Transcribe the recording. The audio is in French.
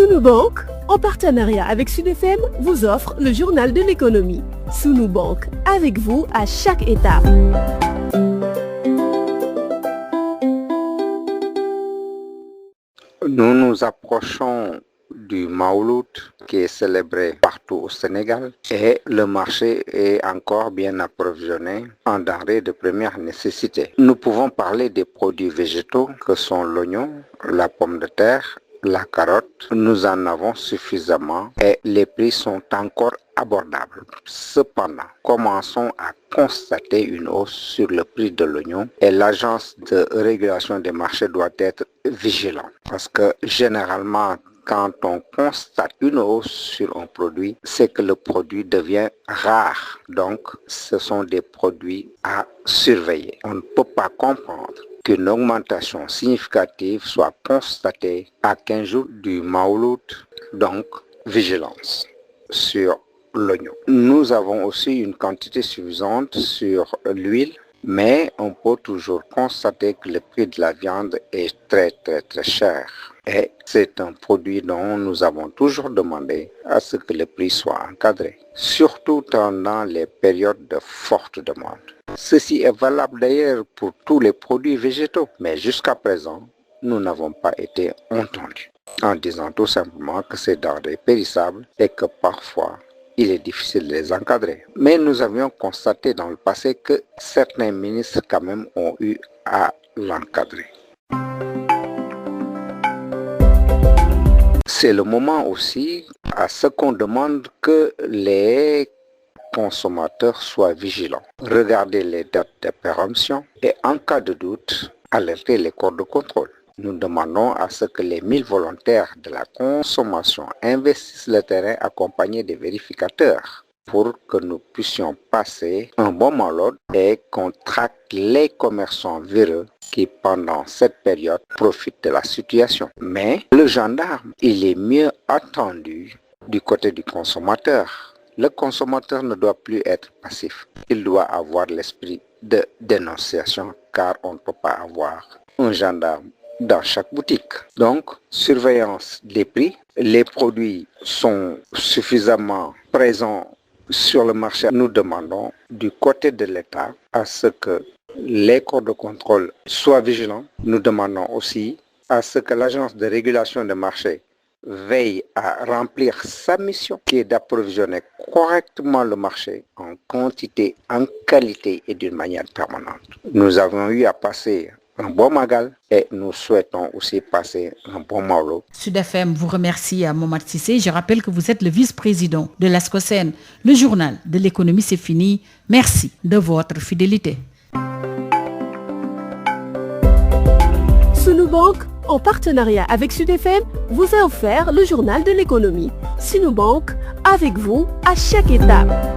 Sunu Bank, en partenariat avec Sud FM, vous offre le journal de l'économie. Sunu Bank, avec vous à chaque étape. Nous nous approchons du Mawlud qui est célébré partout au Sénégal et le marché est encore bien approvisionné en denrées de première nécessité. Nous pouvons parler des produits végétaux que sont l'oignon, la pomme de terre, la carotte. Nous en avons suffisamment et les prix sont encore abordables. Cependant, commençons à constater une hausse sur le prix de l'oignon et l'agence de régulation des marchés doit être vigilante parce que généralement, quand on constate une hausse sur un produit, c'est que le produit devient rare. Donc, ce sont des produits à surveiller. On ne peut pas comprendre qu'une augmentation significative soit constatée à 15 jours du Mawlud. Donc, vigilance sur l'oignon. Nous avons aussi une quantité suffisante sur l'huile, mais on peut toujours constater que le prix de la viande est très cher. Et c'est un produit dont nous avons toujours demandé à ce que le prix soit encadré, surtout pendant les périodes de forte demande. Ceci est valable d'ailleurs pour tous les produits végétaux, mais jusqu'à présent, nous n'avons pas été entendus en disant tout simplement que c'est denrées périssables et que parfois, il est difficile de les encadrer. Mais nous avions constaté dans le passé que certains ministres quand même ont eu à l'encadrer. C'est le moment aussi à ce qu'on demande que les consommateurs soient vigilants. Regardez les dates de péremption et en cas de doute, alerter les corps de contrôle. Nous demandons à ce que les 1000 volontaires de la consommation investissent le terrain accompagnés des vérificateurs pour que nous puissions passer un bon Mawlud et qu'on traque les commerçants véreux qui, pendant cette période, profitent de la situation. Mais le gendarme, il est mieux attendu du côté du consommateur. Le consommateur ne doit plus être passif. Il doit avoir l'esprit de dénonciation car on ne peut pas avoir un gendarme dans chaque boutique. Donc, surveillance des prix. Les produits sont suffisamment présents sur le marché. Nous demandons du côté de l'État à ce que les corps de contrôle soient vigilants. Nous demandons aussi à ce que l'agence de régulation des marchés veille à remplir sa mission qui est d'approvisionner correctement le marché en quantité, en qualité et d'une manière permanente. Nous avons eu à passer un bon Magal et nous souhaitons aussi passer un bon Mawlud. Sud FM vous remercie à Momad Cissé. Je rappelle que vous êtes le vice-président de l'ASCOSEN. Le journal de l'économie, c'est fini. Merci de votre fidélité. Sunu Bank, en partenariat avec Sud FM, vous a offert le journal de l'économie. Sunu Bank, avec vous à chaque étape.